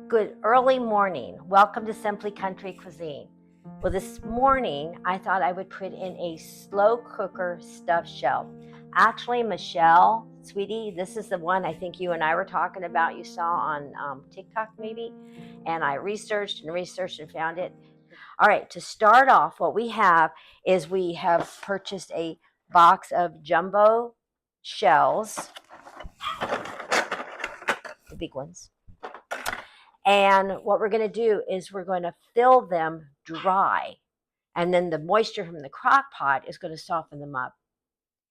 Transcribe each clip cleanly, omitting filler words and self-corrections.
Good early morning. Welcome to Simply Country Cuisine. Well, this morning I thought I would put in a slow cooker stuffed shell. Actually, Michelle, sweetie, this is the one I think you and I were talking about. You saw on TikTok maybe. And I researched and researched and found it. All right, to start off, what we have is we have purchased a box of jumbo shells, the big ones. And what we're going to do is we're going to fill them dry. And then the moisture from the crock pot is going to soften them up.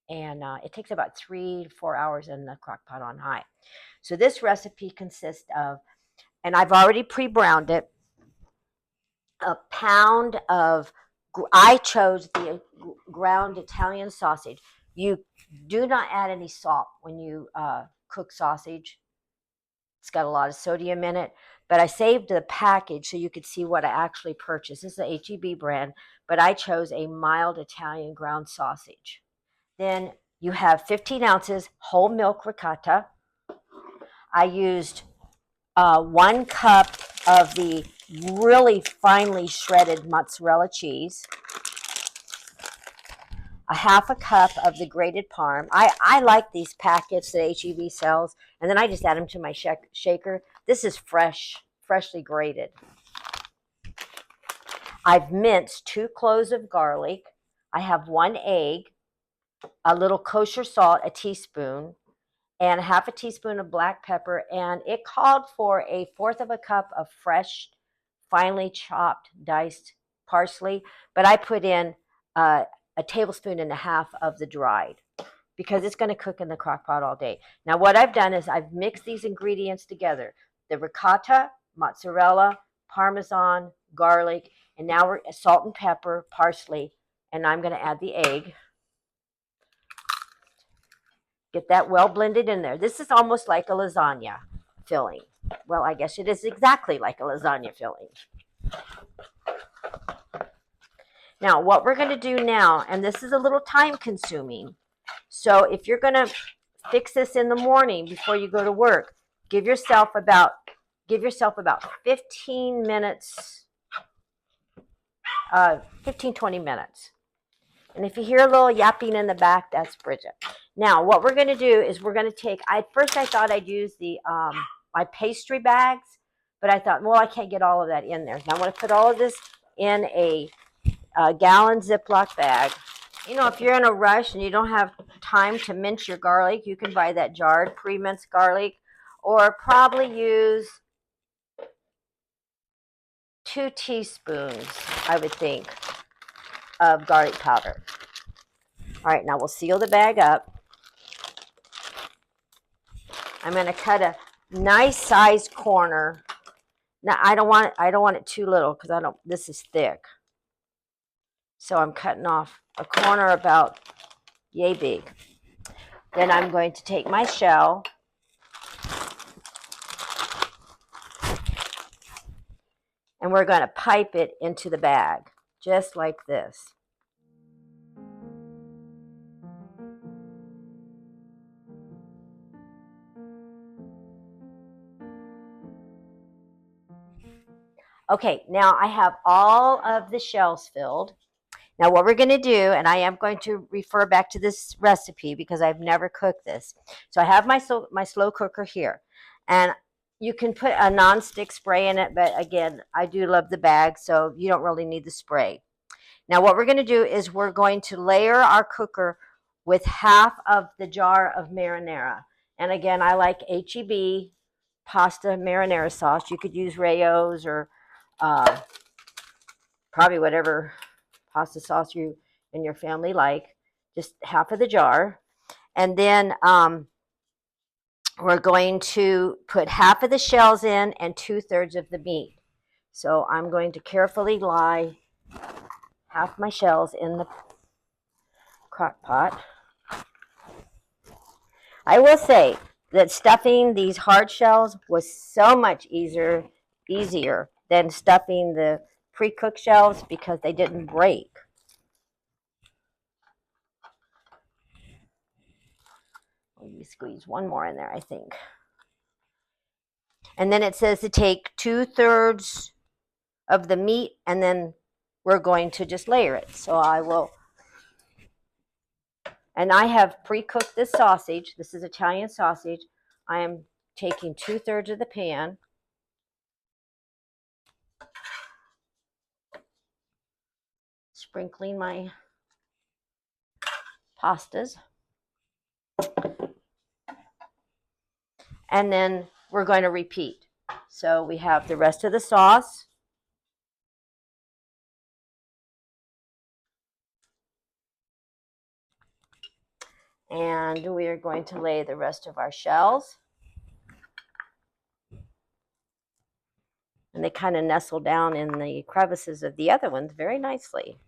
And it takes about 3 to 4 hours in the crock pot on high. So this recipe consists of, and I've already pre-browned it, a pound of, I chose the ground Italian sausage. You do not add any salt when you cook sausage. It's got a lot of sodium in it, but I saved the package so you could see what I actually purchased. This is the HEB brand, but I chose a mild Italian ground sausage. Then you have 15 ounces whole milk ricotta. I used 1 cup of the really finely shredded mozzarella cheese, a half a cup of the grated parm. I like these packets that HEB sells, and then I just add them to my shaker. This is freshly grated. I've minced 2 cloves of garlic. I have 1 egg, a little kosher salt, a teaspoon, and half a teaspoon of black pepper. And it called for a fourth of a cup of fresh, finely chopped, diced parsley, but I put in a tablespoon and a half of the dried because it's going to cook in the crock pot all day. Now, what I've done is I've mixed these ingredients together: the ricotta, mozzarella, parmesan, garlic, and now we're salt and pepper, parsley, and I'm going to add the egg. Get that well blended in there. This is almost like a lasagna filling. Well, I guess it is exactly like a lasagna filling. Now, what we're going to do now, and this is a little time consuming, so if you're going to fix this in the morning before you go to work, give yourself about 15 minutes, 20 minutes. And if you hear a little yapping in the back, that's Bridget. Now, what we're going to do is we're going to take, first I thought I'd use the my pastry bags, but I thought, well, I can't get all of that in there. Now I want to put all of this in a gallon Ziploc bag. You know, if you're in a rush and you don't have time to mince your garlic, you can buy that jarred pre-minced garlic, or probably use 2 teaspoons, I would think, of garlic powder. All right, now we'll seal the bag up. I'm going to cut a nice sized corner. Now I don't want it too little because this is thick. So I'm cutting off a corner about yay big. Then I'm going to take my shell and we're going to pipe it into the bag, just like this. Okay, now I have all of the shells filled. Now what we're going to do, and I am going to refer back to this recipe because I've never cooked this. So I have my slow cooker here, and you can put a non-stick spray in it, but again, I do love the bag, so you don't really need the spray. Now what we're going to do is we're going to layer our cooker with half of the jar of marinara. And again, I like HEB pasta marinara sauce. You could use Rayo's or probably whatever pasta sauce you and your family like, just half of the jar. And then we're going to put half of the shells in and 2/3 of the meat. So I'm going to carefully lie half my shells in the crock pot. I will say that stuffing these hard shells was so much easier than stuffing the pre-cooked shells because they didn't break. Maybe squeeze one more in there, I think. And then it says to take 2/3 of the meat, and then we're going to just layer it. So I will, and I have pre-cooked this sausage. This is Italian sausage. I am taking 2/3 of the pan. Sprinkling my pastas. And then we're going to repeat. So we have the rest of the sauce. And we are going to lay the rest of our shells. And they kind of nestle down in the crevices of the other ones very nicely.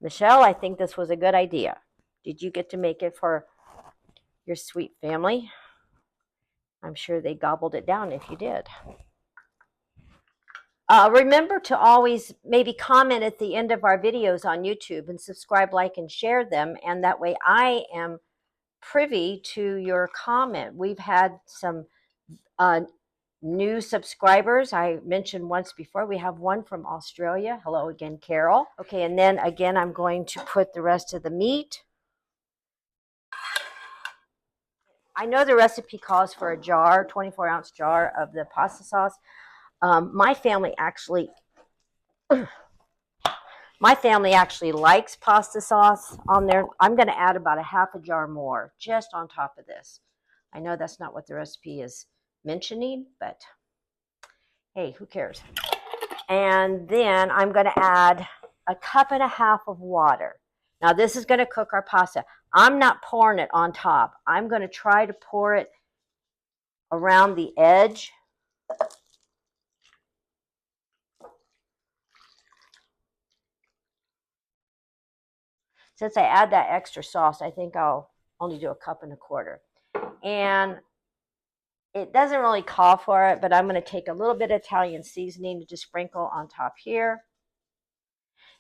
Michelle, I think this was a good idea. Did you get to make it for your sweet family? I'm sure they gobbled it down if you did. Remember to always maybe comment at the end of our videos on YouTube and subscribe, like, and share them. And that way I am privy to your comment. We've had some new subscribers. I mentioned once before, we have one from Australia. Hello again, Carol. Okay, and then again, I'm going to put the rest of the meat. I know the recipe calls for a jar, 24-ounce jar of the pasta sauce. My family actually likes pasta sauce on there. I'm going to add about a half a jar more just on top of this. I know that's not what the recipe is mentioning, but hey, who cares? And then I'm going to add a cup and a half of water. Now this is going to cook our pasta. I'm not pouring it on top. I'm going to try to pour it around the edge. Since I add that extra sauce, I think I'll only do a cup and a quarter. And it doesn't really call for it, but I'm going to take a little bit of Italian seasoning to just sprinkle on top here.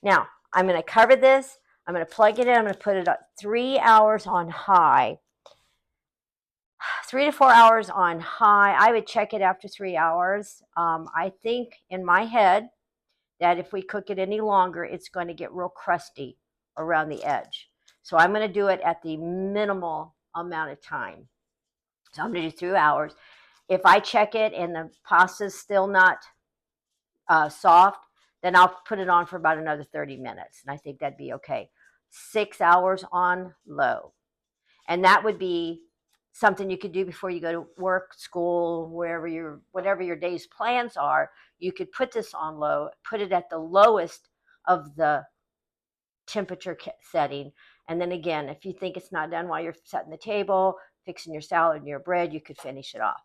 Now, I'm going to cover this. I'm going to plug it in. I'm going to put it at 3 hours on high. 3 to 4 hours on high. I would check it after 3 hours. I think in my head that if we cook it any longer, it's going to get real crusty around the edge. So I'm going to do it at the minimal amount of time. So I'm going to do 3 hours. If I check it and the pasta's still not soft, then I'll put it on for about another 30 minutes. And I think that'd be okay. 6 hours on low. And that would be something you could do before you go to work, school, whatever your day's plans are. You could put this on low, put it at the lowest of the temperature setting. And then again, if you think it's not done while you're setting the table, fixing your salad and your bread, you could finish it off.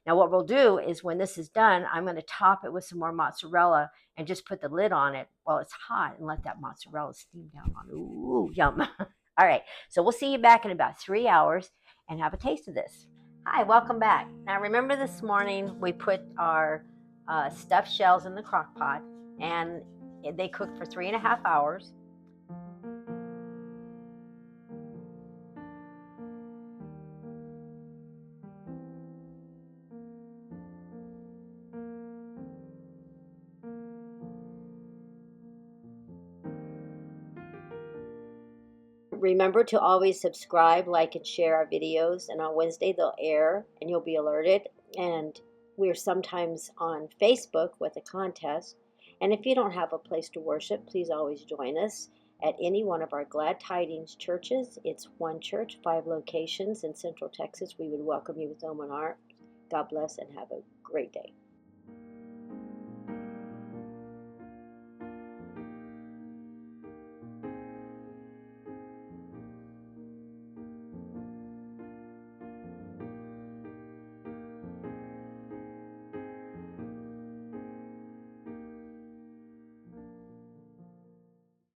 Now what we'll do is when this is done, I'm going to top it with some more mozzarella and just put the lid on it while it's hot and let that mozzarella steam down on it. Ooh, yum. All right, so we'll see you back in about 3 hours and have a taste of this. Hi, welcome back. Now remember this morning we put our stuffed shells in the crock pot and they cooked for 3.5 hours. Remember to always subscribe, like, and share our videos. And on Wednesday, they'll air and you'll be alerted. And we're sometimes on Facebook with a contest. And if you don't have a place to worship, please always join us at any one of our Glad Tidings churches. It's one church, 5 locations in Central Texas. We would welcome you with open arms. God bless and have a great day.